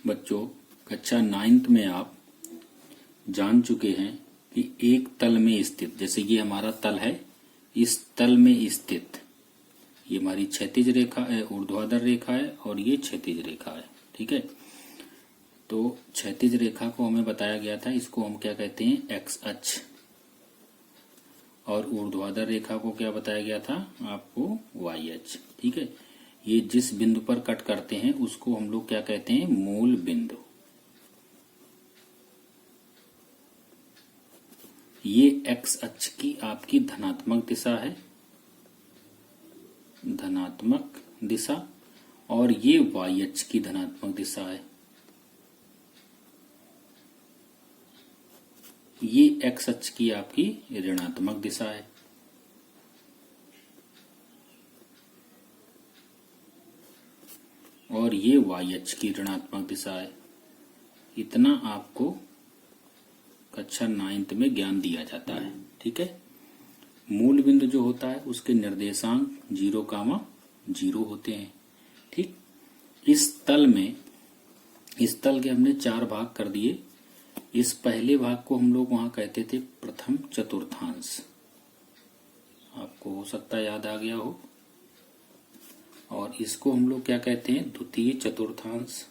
बच्चों कक्षा 9th में आप जान चुके हैं कि एक तल में स्थित, जैसे ये हमारा तल है, इस तल में स्थित ये हमारी क्षैतिज रेखा है, ऊर्ध्वाधर रेखा है और ये क्षैतिज रेखा है। ठीक है, तो क्षैतिज रेखा को हमें बताया गया था, इसको हम क्या कहते हैं, एक्स अक्ष, और ऊर्ध्वाधर रेखा को क्या बताया गया था आपको, वाई अक्ष। ठीक है, ये जिस बिंदु पर कट करते हैं उसको हम लोग क्या कहते हैं, मूल बिंदु। ये एक्स अक्ष की आपकी धनात्मक दिशा है, धनात्मक दिशा, और ये वाई अक्ष की धनात्मक दिशा है। ये एक्स अक्ष की आपकी ऋणात्मक दिशा है। और ये वाई अक्ष की ऋणात्मक दिशा है। इतना आपको कक्षा 9th में ज्ञान दिया जाता है। ठीक है, मूल बिंदु जो होता है उसके निर्देशांक 0,0 होते हैं। ठीक, इस तल में, इस तल के हमने 4 भाग कर दिए। इस पहले भाग को हम लोग वहां कहते थे प्रथम चतुर्थांश, आपको हो सकता है याद आ गया हो। और इसको हम लोग क्या कहते हैं, द्वितीय चतुर्थांश।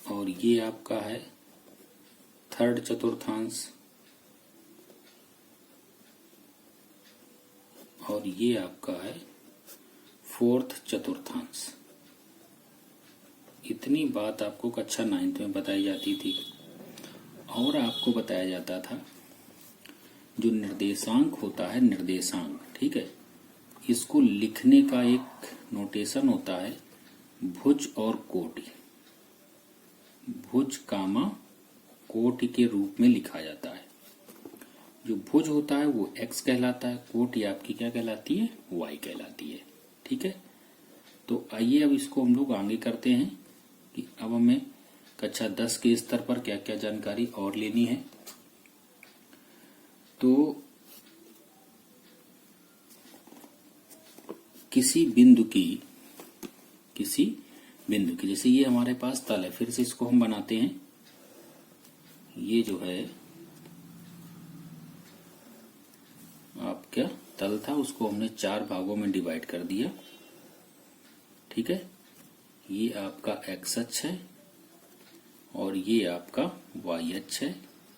और ये आपका है थर्ड चतुर्थांश। और ये आपका है फोर्थ चतुर्थांश। इतनी बात आपको कक्षा 9th में बताई जाती थी। और आपको बताया जाता था जो निर्देशांक होता है, निर्देशांक, ठीक है, इसको लिखने का एक नोटेशन होता है भुज और कोटि। भुज कामा कोटि के रूप में लिखा जाता है। जो भुज होता है वो x कहलाता है, कोटि आपकी क्या कहलाती है, y कहलाती है। ठीक है, तो आइए अब इसको हम लोग आगे करते हैं कि अब हमें कक्षा 10 के स्तर पर क्या क्या जानकारी और लेनी है। तो किसी बिंदु की, जैसे ये हमारे पास तल है, फिर से इसको हम बनाते हैं। ये जो है आपका तल था, उसको हमने 4 भागों में डिवाइड कर दिया। ठीक है, ये आपका एक्स अक्ष है और ये आपका वाई अक्ष है।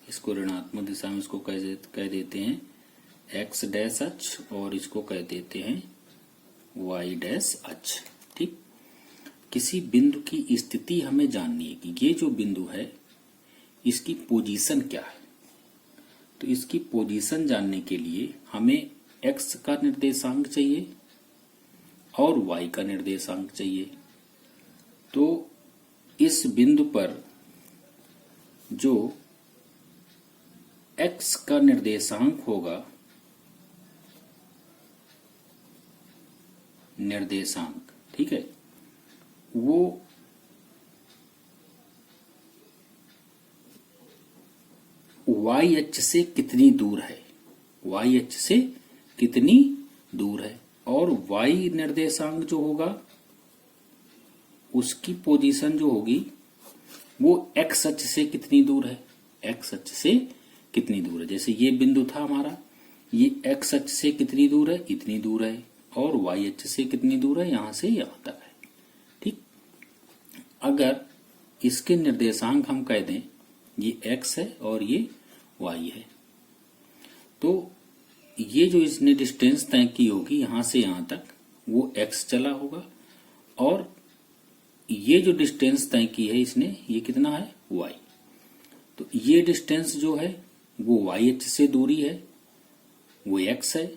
इसको ऋणात्मक दिशा में इसको कह देते हैं एक्स डैश अक्ष और इसको कह देते हैं वाई डैश अक्ष। ठीक, किसी बिंदु की स्थिति हमें जाननी है कि ये जो बिंदु है इसकी पोजीशन क्या है। तो इसकी पोजीशन जानने के लिए हमें एक्स का निर्देशांक चाहिए और वाई का निर्देशांक चाहिए। तो इस बिंदु पर जो एक्स का निर्देशांक होगा, निर्देशांक, ठीक है, वो वाई अक्ष से कितनी दूर है, वाई अक्ष से कितनी दूर है, और वाई निर्देशांक जो होगा उसकी पोजीशन जो होगी वो एक्स अक्ष से कितनी दूर है, एक्स अक्ष से कितनी दूर है। जैसे ये बिंदु था हमारा, ये एक्स अक्ष से कितनी दूर है, इतनी दूर है, और वाई अक्ष से कितनी दूर है, यहां से यहां तक है। ठीक, अगर इसके निर्देशांक हम कह दें ये एक्स है और ये वाई है, तो ये जो इसने डिस्टेंस तय की होगी यहां से यहां तक, वो एक्स चला होगा, और ये जो डिस्टेंस तय की है इसने, ये कितना है, वाई। तो ये डिस्टेंस जो है वो वाई अक्ष से दूरी है, वो एक्स है,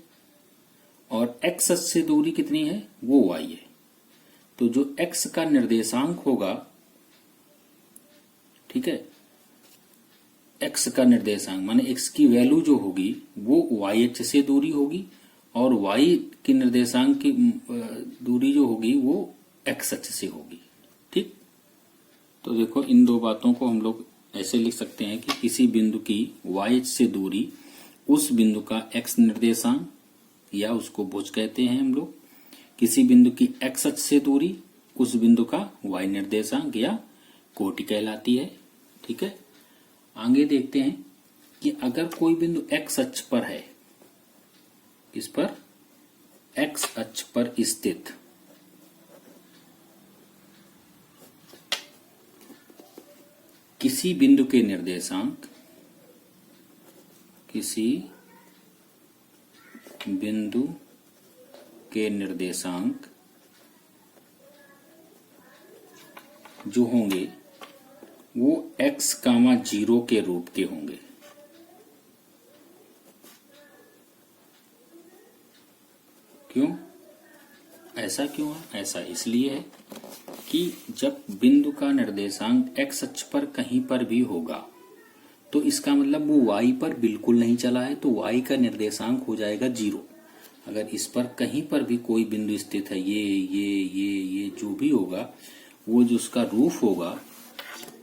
और एक्स अक्ष से दूरी कितनी है, वो वाई है। तो जो एक्स का निर्देशांक होगा, ठीक है, एक्स का निर्देशांक माने एक्स की वैल्यू जो होगी वो वाई अक्ष से दूरी होगी, और वाई की निर्देशांक की दूरी जो होगी वो एक्स अक्ष से होगी। ठीक, तो देखो इन दो बातों को हम लोग ऐसे लिख सकते हैं कि किसी बिंदु की वाई अक्ष से दूरी उस बिंदु का एक्स निर्देशांक, या उसको भुज कहते हैं हम लोग। किसी बिंदु की एक्स अक्ष से दूरी उस बिंदु का y निर्देशांक या कोटि कहलाती है। ठीक है, आगे देखते हैं कि अगर कोई बिंदु x अक्ष पर है, इस पर x अक्ष पर स्थित किसी बिंदु के निर्देशांक, किसी बिंदु के निर्देशांक जो होंगे वो x, 0 के रूप के होंगे। क्यों? ऐसा क्यों है? ऐसा इसलिए है कि जब बिंदु का निर्देशांक x अक्ष पर कहीं पर भी होगा तो इसका मतलब वो y पर बिल्कुल नहीं चला है, तो y का निर्देशांक हो जाएगा 0। अगर इस पर कहीं पर भी कोई बिंदु स्थित है, ये जो भी होगा, वो जो उसका रूप होगा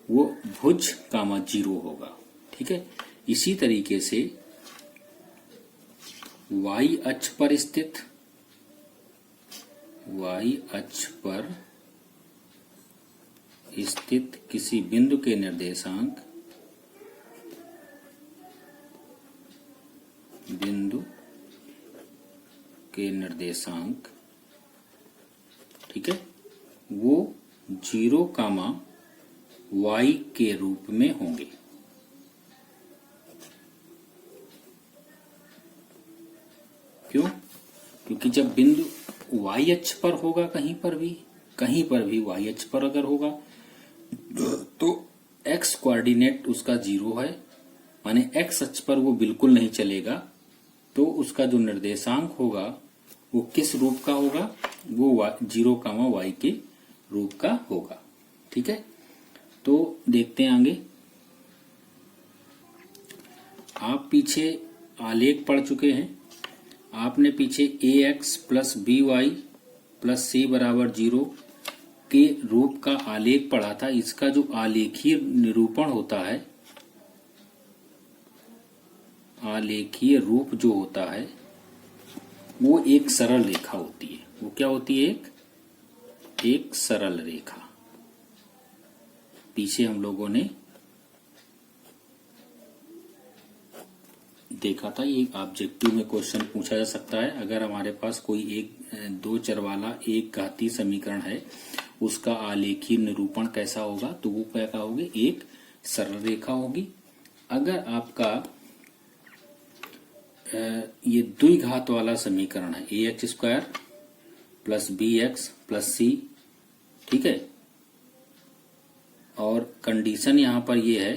वो भुज, 0 होगा। ठीक है, इसी तरीके से y अक्ष पर स्थित, y अक्ष पर स्थित किसी बिंदु के निर्देशांक, ठीक है, वो 0, y के रूप में होंगे। क्यों? क्योंकि जब बिंदु y अक्ष पर होगा, कहीं पर भी y अक्ष पर अगर होगा तो x कोऑर्डिनेट उसका 0 है, माने x अक्ष पर वो बिल्कुल नहीं चलेगा, तो उसका जो निर्देशांक होगा वो किस रूप का होगा? वो 0, y के रूप का होगा। ठीक है, तो देखते हैं आगे। आप पीछे आलेख पढ़ चुके हैं। आपने पीछे ax plus by plus c बराबर 0 के रूप का आलेख पढ़ा था। इसका जो आलेखीय निरूपण होता है, आलेखीय रूप जो होता है वो एक सरल रेखा होती है। वो क्या होती है? एक सरल रेखा। पीछे हम लोगों ने देखा था, ये ऑब्जेक्टिव में क्वेश्चन पूछा जा सकता है। अगर हमारे पास कोई दो चर वाला एक घातीय समीकरण है, उसका आलेखीय निरूपण कैसा होगा? तो वो क्या होगी? एक सरल रेखा होगी। अगर आपका ये द्विघात वाला समीकरण है, ax² plus bx plus c, ठीक है, और कंडीशन यहां पर ये है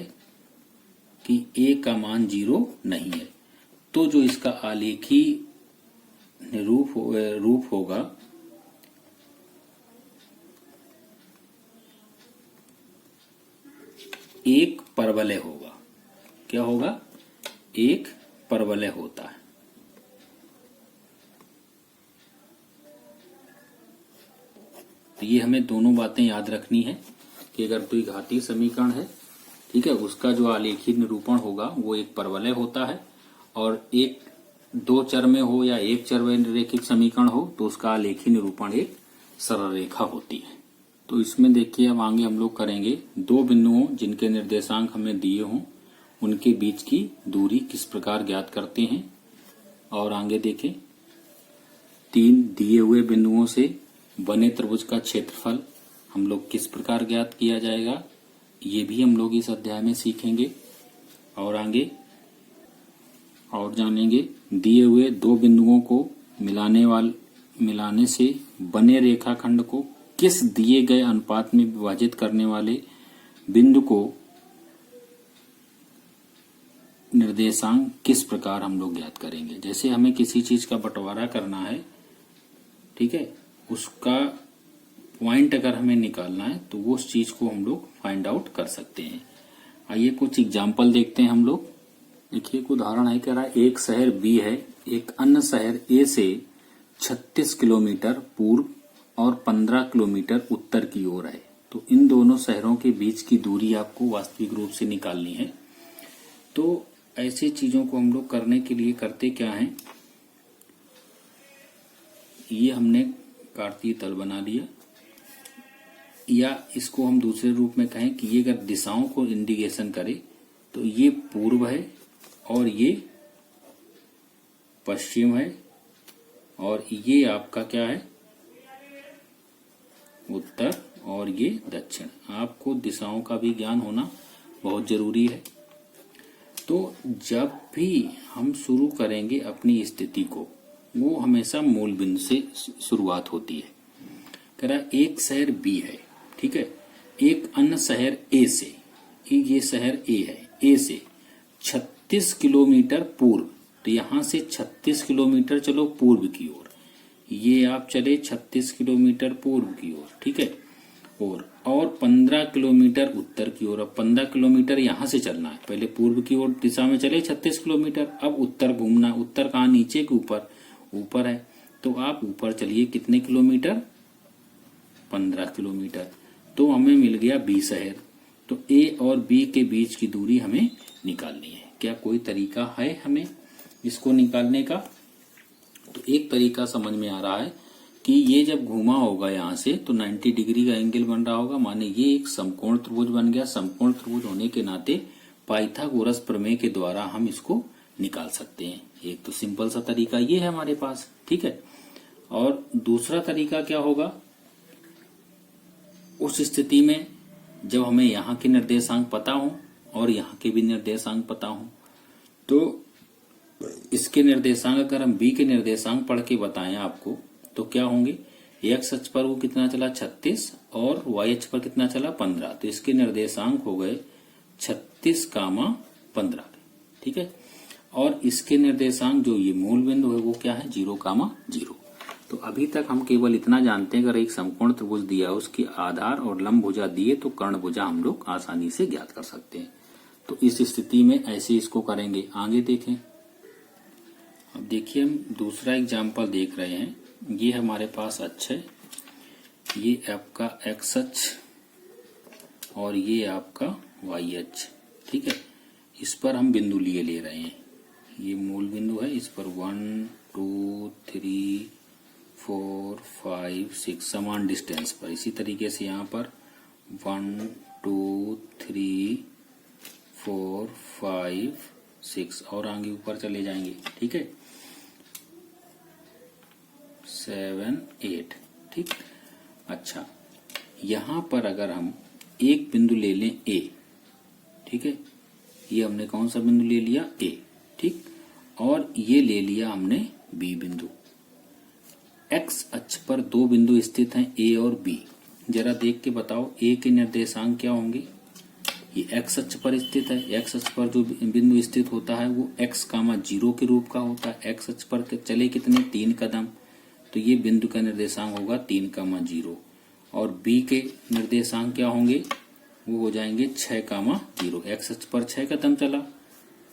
कि a का मान 0 नहीं है, तो जो इसका आलेखीय रूप होगा एक परवलय होगा। क्या होगा? एक परवलय होता है। तो ये हमें दोनों बातें याद रखनी है कि अगर द्विघातीय समीकरण है, ठीक है, उसका जो आलेखीय निरूपण होगा वो एक परवलय होता है, और एक दो चर में हो या एक चर में रैखिक समीकरण हो तो उसका आलेखीय निरूपण एक सरल रेखा होती है। तो इसमें देखिए अब आगे हम लोग करेंगे दो बिंदुओं जिनके निर्देशांक हमें दिए हों उनके बीच की दूरी किस प्रकार ज्ञात करते हैं। और आगे देखें, तीन दिए हुए बिंदुओं से बने त्रिभुज का क्षेत्रफल हम लोग किस प्रकार ज्ञात किया जाएगा, ये भी हम लोग इस अध्याय में सीखेंगे। और आगे और जानेंगे दिए हुए दो बिंदुओं को मिलाने से बने रेखाखंड को किस दिए गए अनुपात में विभाजित करने वाले बिंदु को निर्देशांक किस प्रकार हम लोग ज्ञात करेंगे। जैसे हमें किसी चीज का बंटवारा करना है, ठीक है, उसका पॉइंट अगर हमें निकालना है तो वो उस चीज को हम लोग फाइंड आउट कर सकते हैं। आइए कुछ एग्जाम्पल देखते हैं हम लोग। देखिए एक उदाहरण है, कह रहा है एक शहर बी है, एक अन्य शहर ए से 36 किलोमीटर पूर्व और 15 किलोमीटर उत्तर की ओर है। तो इन दोनों शहरों के बीच की दूरी आपको वास्तविक रूप से निकालनी है। तो ऐसी चीजों को हम लोग करने के लिए करते क्या हैं, ये हमने कार्तीय तल बना लिया, या इसको हम दूसरे रूप में कहें कि ये अगर दिशाओं को इंडिकेशन करे तो ये पूर्व है और ये पश्चिम है और ये आपका क्या है, उत्तर, और ये दक्षिण। आपको दिशाओं का भी ज्ञान होना बहुत जरूरी है। तो जब भी हम शुरू करेंगे अपनी स्थिति को, वो हमेशा मूल बिंदु से शुरुआत होती है। कह रहा एक शहर बी है, ठीक है, एक अन्य शहर ए से, ये शहर ए है, ए से 36 किलोमीटर पूर्व, तो यहां से 36 किलोमीटर चलो पूर्व की ओर, ये आप चले 36 किलोमीटर पूर्व की ओर, ठीक है, और 15 किलोमीटर उत्तर की ओर। अब 15 किलोमीटर यहां से चलना है, पहले पूर्व की ओर दिशा में चले 36 किलोमीटर, अब उत्तर घूमना। उत्तर कहाँ, नीचे के ऊपर, ऊपर है, तो आप ऊपर चलिए कितने किलोमीटर, 15 किलोमीटर। तो हमें मिल गया बी शहर। तो ए और बी के बीच की दूरी हमें निकालनी है। क्या कोई तरीका है हमें इसको निकालने का? तो एक तरीका समझ में आ रहा है कि ये जब घूमा होगा यहाँ से तो 90 डिग्री का एंगल बन रहा होगा, माने ये एक समकोण त्रिभुज बन गया। समकोण त्रिभुज होने के नाते पाइथागोरस प्रमेय के द्वारा हम इसको निकाल सकते हैं। एक तो सिंपल सा तरीका ये है हमारे पास, ठीक है। और दूसरा तरीका क्या होगा, उस स्थिति में जब हमें यहाँ के निर्देशांक पता हो और यहाँ के भी निर्देशांक पता हो, तो इसके निर्देशांक अगर हम बी के निर्देशांक पढ़ के बताएं आपको तो क्या होंगे, एक्स अक्ष पर वो कितना चला 36 और वाई अक्ष पर कितना चला 15, तो इसके निर्देशांक हो गए 36, 15, ठीक है। और इसके निर्देशांक जो ये मूल बिंदु है वो क्या है 0, 0। तो अभी तक हम केवल इतना जानते हैं, अगर एक समकोण त्रिभुज दिया है उसके आधार और लंब भुजा दिए तो कर्ण भुजा हम लोग आसानी से ज्ञात कर सकते हैं। तो इस स्थिति में ऐसे इसको करेंगे। आगे देखें, अब देखिए हम दूसरा एग्जाम्पल देख रहे हैं। ये हमारे पास अक्ष है, ये आपका एक्स अक्ष और ये आपका वाई अक्ष, ठीक है। इस पर हम बिंदु लिए ले रहे हैं, ये मूल बिंदु है, इस पर 1 2 3 4 5 6 समान डिस्टेंस पर। इसी तरीके से यहाँ पर 1 2 3 4 5 6 और आगे ऊपर चले जाएंगे, ठीक है, 7 8, ठीक। अच्छा, यहाँ पर अगर हम एक बिंदु ले लें ए, ठीक है, ये हमने कौन सा बिंदु ले लिया ए, ठीक, और ये ले लिया हमने बी बिंदु। एक्स अक्ष पर दो बिंदु स्थित हैं ए और बी, जरा देख के बताओ ए के निर्देशांक क्या होंगे। ये एक्स अक्ष पर स्थित है, एक्स अक्ष पर जो बिंदु स्थित होता है वो x, 0 के रूप का होता है। एक्स अक्ष पर चले कितने 3 कदम, तो ये बिंदु का निर्देशांक होगा 3, 0। और बी के निर्देशांक क्या होंगे, वो हो जाएंगे 6, 0। एक्स अक्ष पर 6 कदम चला,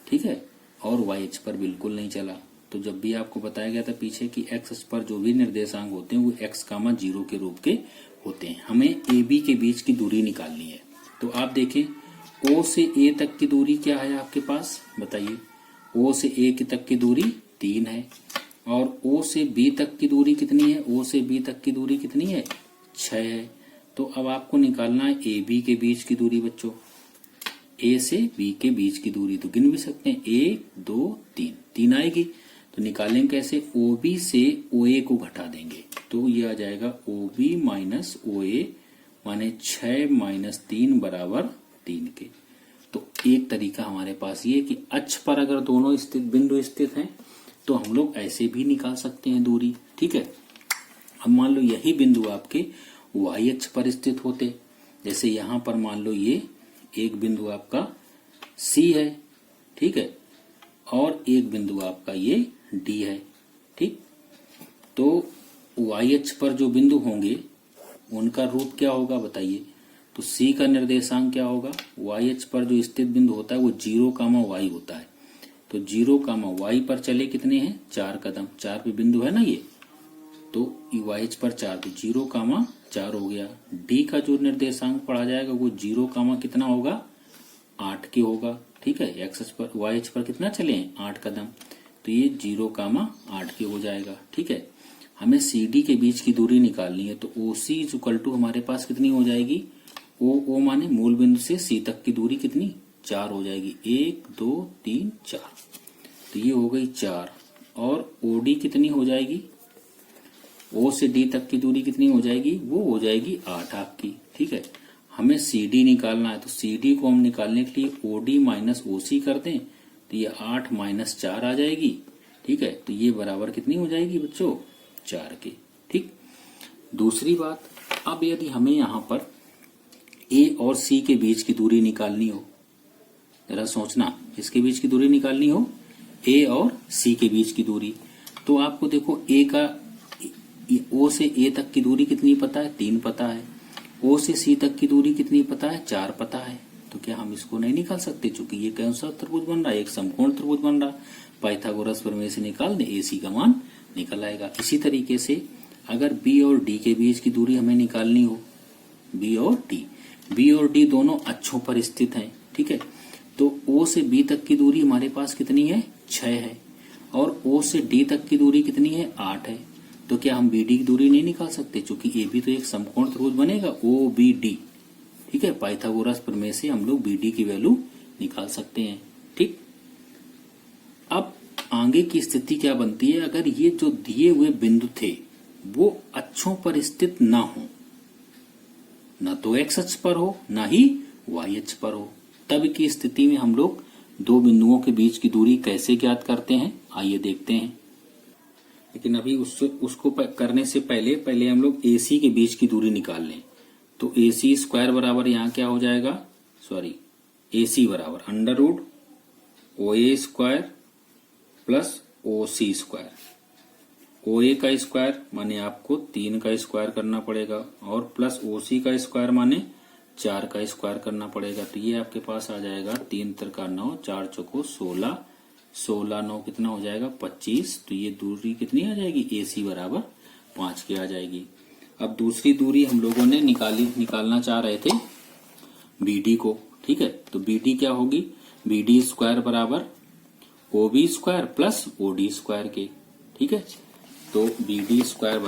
ठीक है, और वाई अक्ष पर बिल्कुल नहीं चला। तो जब भी आपको बताया गया था पीछे कि एक्स अक्ष पर जो भी निर्देशांक होते हैं वो x, 0 के रूप के होते हैं। हमें ए बी के बीच की दूरी निकालनी है। तो आप देखें O से A तक की दूरी क्या है आपके पास, बताइए। O से A तक की दूरी 3 है और O से B तक की दूरी कितनी है, O से B तक की दूरी कितनी है 6 है। तो अब आपको निकालना है ए बी के बीच की दूरी बच्चों, A से B के बीच की दूरी। तो गिन भी सकते हैं 1 2 3, 3 आएगी। तो निकालेंगे कैसे, OB से OA को घटा देंगे तो ये आ जाएगा OB माइनस OA, माने 6 - 3 बराबर 3 के। तो एक तरीका हमारे पास ये कि अक्ष पर अगर दोनों स्थित बिंदु स्थित हैं तो हम लोग ऐसे भी निकाल सकते हैं दूरी, ठीक है। अब मान लो यही बिंदु आपके वाई अक्ष पर स्थित होते, जैसे यहां पर मान लो ये एक बिंदु आपका C है, ठीक है, और एक बिंदु आपका ये D है, ठीक। तो वाई अक्ष पर जो बिंदु होंगे उनका रूप क्या होगा बताइए। तो C का निर्देशांक क्या होगा, वाई अक्ष पर जो स्थित बिंदु होता है वो 0, y होता है। तो 0, y पर चले कितने हैं 4 कदम, 4 पे बिंदु है ना ये, तो वाई अक्ष पर 4, तो 0, 4 हो गया। D का जो निर्देशांक पढ़ा जाएगा वो 0, कितना होगा 8 के होगा, ठीक है। एक्स अक्ष पर वाई अक्ष पर कितना चले 8 कदम, तो ये 0, 8 के हो जाएगा, ठीक है। हमें CD के बीच की दूरी निकालनी है, तो OC इज इक्वल टू हमारे पास कितनी हो जाएगी, ओ माने मूल बिंदु से C तक की दूरी कितनी, 4 हो जाएगी, 1 2 3 4, तो ये हो गई 4। और OD कितनी हो जाएगी, O से D तक की दूरी कितनी हो जाएगी, वो हो जाएगी 8 आपकी। ठीक है, हमें CD निकालना है, तो CD को हम निकालने के लिए OD माइनस OC कर दें, तो ये 8 माइनस 4 आ जाएगी। ठीक है, तो ये बराबर कितनी हो जाएगी बच्चों, 4 के। ठीक, दूसरी बात, अब यदि हमें यहाँ पर A और C के बीच की दूरी निकालनी हो, जरा सोचना, इसके बीच की दूरी निकालनी हो, A और C के बीच की दूरी, तो आपको देखो A का O से A तक की दूरी कितनी पता है, 3 पता है। O से C तक की दूरी कितनी पता है, 4 पता है। तो क्या हम इसको नहीं निकाल सकते, चूंकि ये कौन सा त्रिभुज बन रहा है, एक समकोण त्रिभुज बन रहा, पाइथागोरस प्रमेय से निकाल दे, AC का मान निकल आएगा। इसी तरीके से अगर B और D के बीच की दूरी हमें निकालनी हो, B और D दोनों अक्षों पर स्थित हैं। ठीक है, तो O से B तक की दूरी हमारे पास कितनी है, 6 है, और O से D तक की दूरी कितनी है, 8 है। तो क्या हम BD की दूरी नहीं निकाल सकते, क्योंकि AB तो एक समकोण त्रिभुज बनेगा, OBD। ठीक है, पाइथागोरस प्रमेय से हम लोग BD की वैल्यू निकाल सकते हैं। ठीक, अब आगे की स्थिति क्या बनती है, अगर ये जो दिए हुए बिंदु थे वो अक्षों पर स्थित ना हो, ना तो X अक्ष पर हो ना ही Y अक्ष पर हो, तब की स्थिति में हम लोग दो बिंदुओं के बीच की दूरी कैसे ज्ञात करते हैं, आइए देखते हैं। लेकिन अभी उसको करने से पहले हम लोग AC के बीच की दूरी निकाल लें। तो AC स्क्वायर बराबर यहाँ क्या हो जाएगा, AC बराबर under root OA square plus OC square. OA का स्क्वायर माने आपको 3 का स्क्वायर करना पड़ेगा, और प्लस OC का स्क्वायर माने 4 का स्क्वायर करना पड़ेगा। तो ये आपके पास आ जाएगा 3 त्रिका 9, 4 चौको 16, 16 9 कितना हो जाएगा 25। तो ये दूरी कितनी आ जाएगी, AC बराबर 5 की आ जाएगी। अब दूसरी दूरी हम लोगों ने निकालना चाह रहे थे BD को। ठीक है, तो BD क्या होगी, BD स्क्वायर बराबर OB square plus OD square के। ठीक है, तो BD स्क्वायर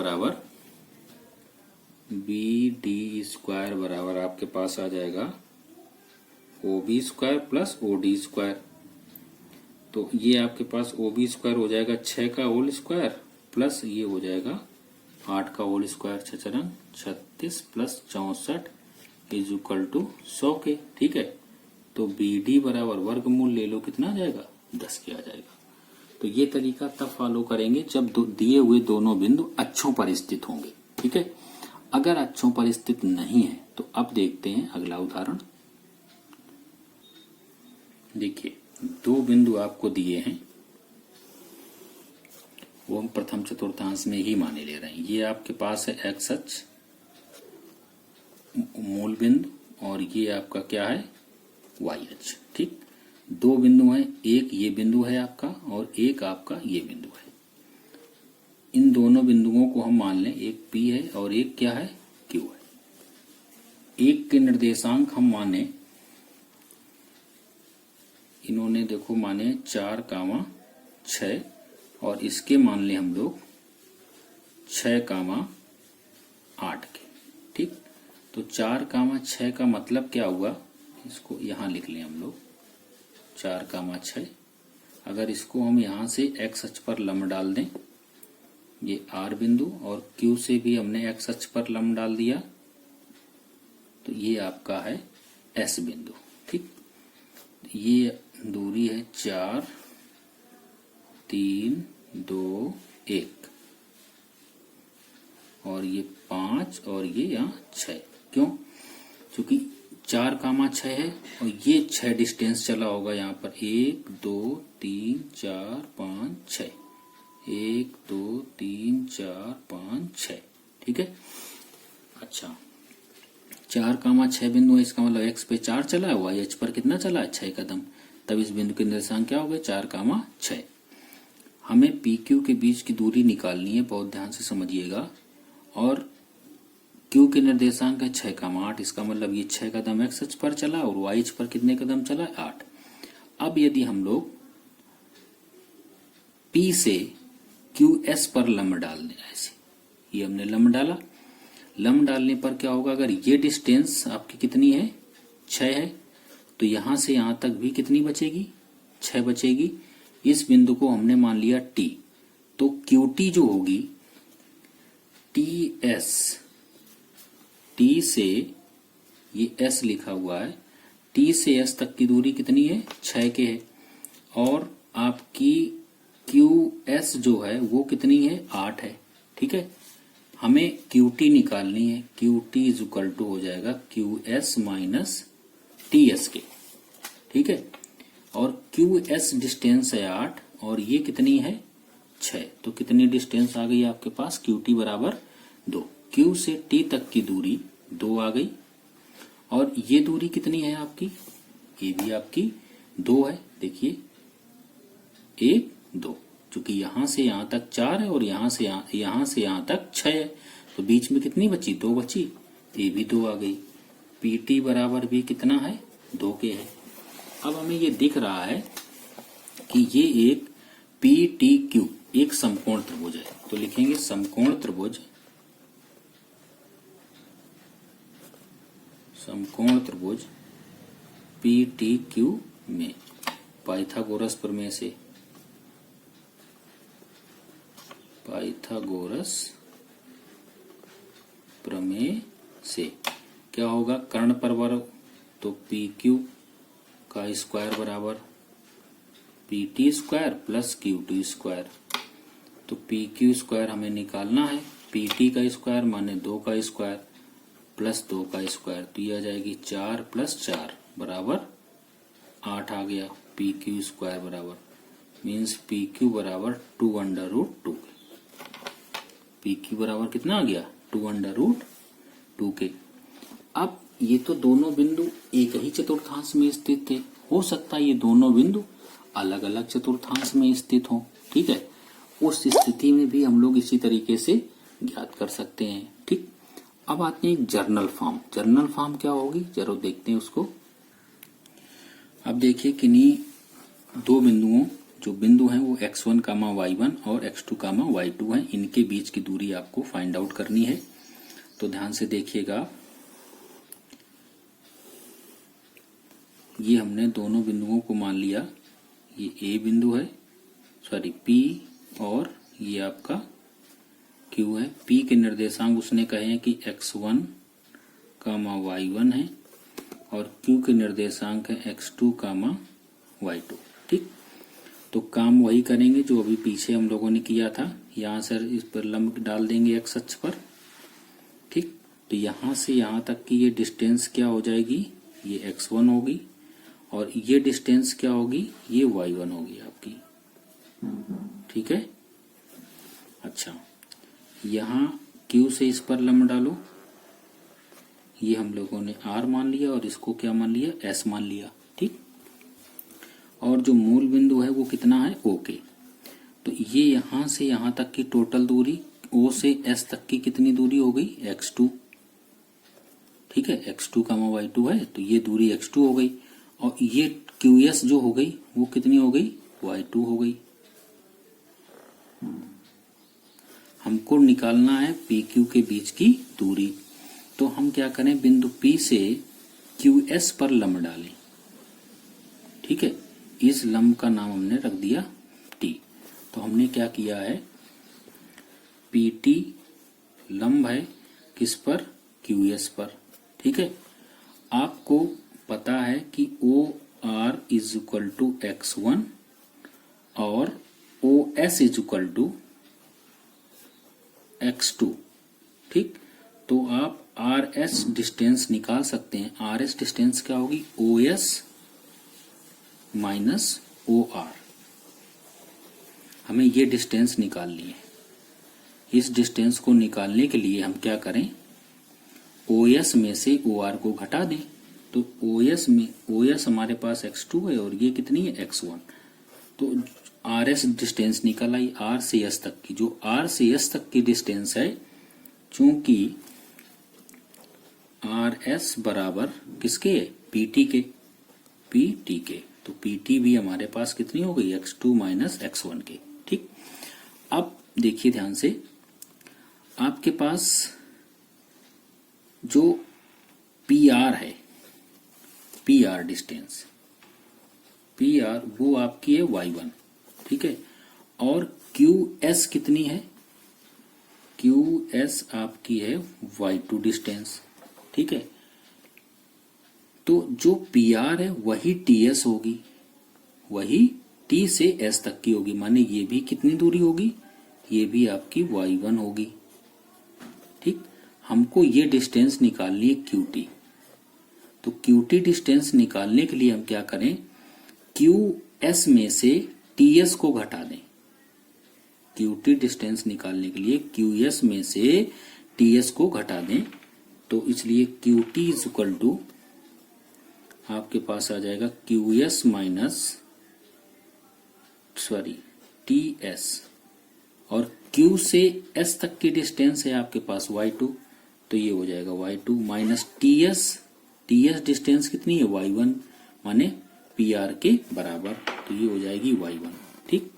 बराबर आपके पास आ जाएगा OB square plus OD square. तो ये आपके पास OB स्क्वायर हो जाएगा 6 का होल स्क्वायर प्लस ये हो जाएगा 8 का whole square, 6 36 plus 64 is equal to 100 के। ठीक है, तो BD बराबर वर्गमूल ले लो, कितना आ जाएगा 10 के आ जाएगा। तो ये तरीका तब फॉलो करेंगे जब दिए हुए दोनों बिंदु अक्षों पर स्थित होंगे। ठीक है, अगर अक्षों पर स्थित नहीं है तो अब देखते हैं अगला उदाहरण। देखिए, दो बिंदु आपको दिए हैं, वो हम प्रथम चतुर्थांश में ही माने ले रहे हैं। ये आपके पास है X अक्ष मूल बिंदु, और ये आपका क्या है, Y अक्ष। ठीक, दो बिंदु हैं, एक ये बिंदु है आपका और एक आपका ये बिंदु है। इन दोनों बिंदुओं को हम मान लें, एक P है और एक क्या है, Q है। एक के निर्देशांक हम माने, इन्होंने देखो माने 4, 6, और इसके मान ले हम लोग 6, 8 के। ठीक, तो 4, 6 का मतलब क्या हुआ, इसको यहां लिख लें हम लोग 4, 6। अगर इसको हम यहां से X अक्ष पर लंब डाल दें, ये R बिंदु, और Q से भी हमने X अक्ष पर लंब डाल दिया, तो ये आपका है S बिंदु। ठीक, ये दूरी है 4 3 2 1, और ये 5 और ये यहाँ 6। क्यों, क्योंकि 4, 6 है और ये 6 डिस्टेंस चला होगा यहाँ पर, 1 2 3 4 5 6, 1 2 3 4 5 6। ठीक है, अच्छा 4, 6 बिंदु है, इसका मतलब X पे 4 चला है, Y अक्ष पर कितना चला है, 6 कदम। तब इस बिंदु के निर्देशांक क्या हो गए, 4, 6। हमें PQ के बीच की दूरी निकालनी है, बहुत ध्यान से समझिएगा। और Q के निर्देशांक है 6, 8, इसका मतलब ये 6 कदम X अक्ष पर चला और Y अक्ष पर कितने कदम चला, 8। अब यदि हम लोग P से QS पर लंब डाल दें, ऐसे ये हमने लंब डाला। लंब डालने पर क्या होगा, अगर ये डिस्टेंस आपकी कितनी है 6 है, तो यहां से यहां तक भी कितनी बचेगी 6 बचेगी। इस बिंदु को हमने मान लिया T, तो QT जो होगी TS, T से ये S लिखा हुआ है, T से S तक की दूरी कितनी है 6 के है, और आपकी QS जो है वो कितनी है 8 है। ठीक है, हमें QT निकालनी है। QT इज इक्वल टू हो जाएगा QS माइनस TS के। ठीक है, और QS डिस्टेंस है 8 और ये कितनी है 6, तो कितनी डिस्टेंस आ गई आपके पास, QT बराबर 2। Q से T तक की दूरी 2 आ गई, और ये दूरी कितनी है आपकी, ये भी आपकी 2 है। देखिए 1 2, क्योंकि यहां से यहां तक 4 है और यहां से यहां तक 6 है, तो बीच में कितनी बची 2 बची, ये भी 2 आ गई। PT बराबर भी कितना है 2 के है। अब हमें ये दिख रहा है कि ये एक PTQ एक समकोण त्रिभुज है, तो लिखेंगे समकोण त्रिभुज, समकोण त्रिभुज PTQ में पाइथागोरस प्रमेय से, पाइथागोरस प्रमेय से क्या होगा, कर्ण परवर्ग, तो PQ का स्क्वायर बराबर PT square plus QT square, तो PQ स्क्वायर हमें निकालना है, PT का स्क्वायर माने 2 का स्क्वायर प्लस 2 का स्क्वायर, तो ये आ जाएगी 4 प्लस 4 बराबर 8 आ गया। PQ स्क्वायर बराबर मीन्स PQ बराबर 2√2 के। PQ बराबर कितना आ गया 2√2 के। अब ये तो दोनों बिंदु एक ही चतुर्थांश में स्थित थे, हो सकता है ये दोनों बिंदु अलग अलग चतुर्थांश में स्थित हों। ठीक है, उस स्थिति में भी हम लोग इसी तरीके से ज्ञात कर सकते हैं। ठीक, अब आते हैं एक जर्नल फॉर्म। जर्नल फॉर्म क्या होगी जरूर देखते हैं उसको। अब देखिए किन्हीं दो बिंदुओं, जो बिंदु हैं वो x1, y1 और x2, y2 हैं, इनके बीच की दूरी आपको फाइंड आउट करनी है। तो ध्यान से देखिएगा, ये हमने दोनों बिंदुओं को मान लिया, ये A बिंदु है, सॉरी P, और ये आपका Q है। P के निर्देशांक उसने कहे हैं कि x1, y1 है, और Q के निर्देशांक है x2, y2। ठीक, तो काम वही करेंगे जो अभी पीछे हम लोगों ने किया था। यहाँ से इस पर लंब डाल देंगे x अक्ष पर। ठीक, तो यहाँ से यहाँ तक की ये डिस्टेंस क्या हो जाएगी, ये x1 होगी, और ये डिस्टेंस क्या होगी, ये y1 होगी आपकी। ठीक है, अच्छा यहाँ Q से इस पर लंब डालो, ये हम लोगों ने R मान लिया और इसको क्या मान लिया, S मान लिया। ठीक, और जो मूल बिंदु है वो कितना है OK, तो ये यहां से यहां तक की टोटल दूरी O से S तक की कितनी दूरी हो गई x2। ठीक है, x2, y2 है, तो ये दूरी x2 हो गई, और ये QS जो हो गई वो कितनी हो गई, y2 हो गई। हमको निकालना है PQ के बीच की दूरी, तो हम क्या करें, बिंदु P से QS पर लंब डालें। ठीक है, इस लंब का नाम हमने रख दिया T। तो हमने क्या किया है, PT लंब है किस पर, QS पर। ठीक है, आपको पता है कि OR is equal to x1 और OS is equal to x2। ठीक, तो आप RS डिस्टेंस निकाल सकते हैं। RS डिस्टेंस क्या होगी, OS माइनस OR। हमें ये डिस्टेंस निकालनी है। इस डिस्टेंस को निकालने के लिए हम क्या करें, OS में से OR को घटा दें। तो OS हमारे पास x2 है और ये कितनी है x1, तो RS डिस्टेंस निकल आई R से S तक की। जो R से S तक की डिस्टेंस है, चूंकि RS बराबर किसके है, PT के, तो PT भी हमारे पास कितनी हो गई, x2 माइनस x1 के। ठीक, अब देखिए ध्यान से, आपके पास जो पी आर है, P R distance, P R वो आपकी है y1, ठीक है, और क्यू एस कितनी है, क्यू एस आपकी है y2 डिस्टेंस, ठीक है। तो जो पी आर है वही टी एस होगी, वही टी से एस तक की होगी, माने ये भी कितनी दूरी होगी, ये भी आपकी y1 होगी, ठीक। हमको ये डिस्टेंस निकालनी है QT। तो QT डिस्टेंस निकालने के लिए हम क्या करें, QS में से TS को घटा दें। QT डिस्टेंस निकालने के लिए QS में से TS को घटा दें, तो इसलिए QT इज इक्वल टू आपके पास आ जाएगा QS माइनस TS, और Q से S तक की डिस्टेंस है आपके पास y2, तो ये हो जाएगा y2 माइनस TS डिस्टेंस कितनी है y1, माने PR के बराबर, तो ये हो जाएगी y1, ठीक।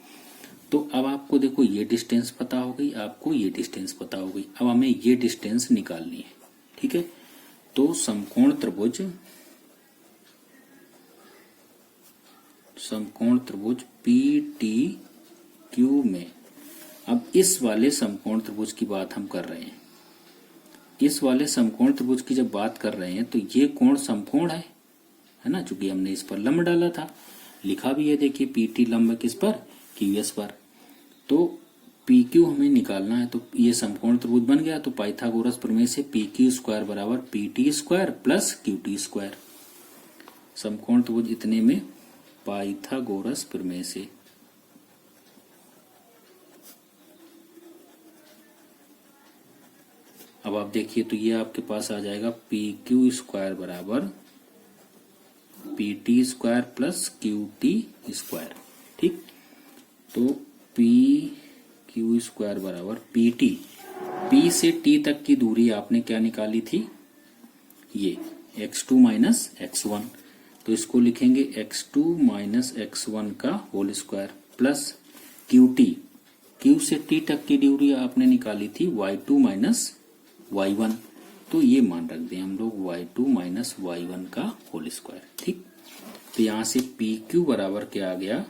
तो अब आपको देखो ये डिस्टेंस पता हो गई, आपको ये डिस्टेंस पता हो गई, अब हमें ये डिस्टेंस निकालनी है, ठीक है। तो समकोण त्रिभुज PTQ में, अब इस वाले समकोण त्रिभुज की बात हम कर रहे हैं, इस वाले समकोण त्रिभुज की जब बात कर रहे हैं तो ये कोण समकोण है ना, चूंकि हमने इस पर लंब डाला था, लिखा भी है देखिए PT लंब किस पर, QS पर। तो PQ हमें निकालना है, तो ये समकोण त्रिभुज बन गया, तो पाइथागोरस प्रमेय से PQ स्क्वायर बराबर PT square plus QT square, समकोण त्रिभुज इतने में पाइथागोरस प्रमेय से। अब आप देखिए तो ये आपके पास आ जाएगा PQ स्क्वायर बराबर PT square plus QT square, ठीक। तो PQ स्क्वायर बराबर PT, P से T तक की दूरी आपने क्या निकाली थी, ये x2 माइनस x1, तो इसको लिखेंगे x2 माइनस x1 का whole square plus QT, Q से T तक की दूरी आपने निकाली थी y2 माइनस y1, तो ये मान रख दें हम लोग y2 माइनस y1 का होल स्क्वायर, ठीक। तो यहां से PQ बराबर क्या आ गया,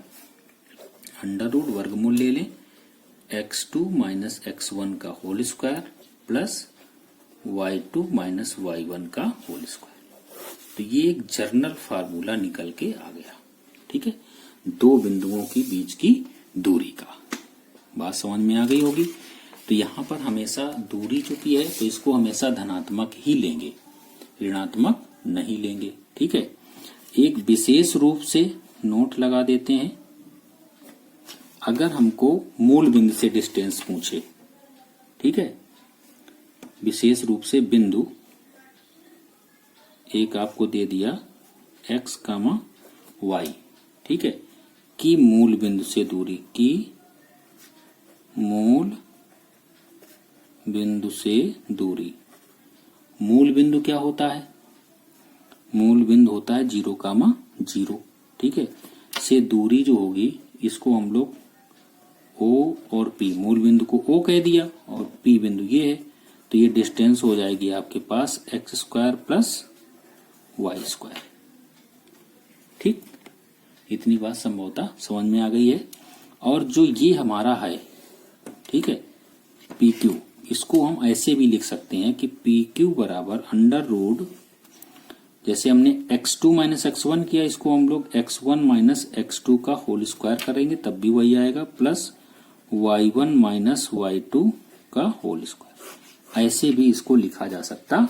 अंडर रूट वर्गमूल ले लें x2 माइनस x1 का whole square plus y2 minus y1 का होल स्क्वायर। तो ये एक जनरल फार्मूला निकल के आ गया, ठीक है, दो बिंदुओं के बीच की दूरी का। बात समझ में आ गई होगी। तो यहाँ पर हमेशा दूरी चुकी है तो इसको हमेशा धनात्मक ही लेंगे, ऋणात्मक नहीं लेंगे, ठीक है। एक विशेष रूप से नोट लगा देते हैं, अगर हमको मूल बिंदु से डिस्टेंस पूछे, ठीक है, विशेष रूप से बिंदु एक आपको दे दिया x, y, ठीक है, की मूल बिंदु से दूरी, की मूल बिंदु से दूरी। मूल बिंदु क्या होता है, मूल बिंदु होता है 0, ठीक है, से दूरी जो होगी इसको हम लोग O और P, मूल बिंदु को O कह दिया और P बिंदु ये है, तो ये डिस्टेंस हो जाएगी आपके पास x square plus y square, ठीक। इतनी बात संभवतः समझ में आ गई है। और जो ये हमारा है, ठीक है, PQ, इसको हम ऐसे भी लिख सकते हैं कि PQ बराबर अंडर रूट, जैसे हमने x2 माइनस x1 किया, इसको हम लोग x1 माइनस x2 का होल स्क्वायर करेंगे तब भी वही आएगा, प्लस y1 माइनस y2 का होल स्क्वायर। ऐसे भी इसको लिखा जा सकता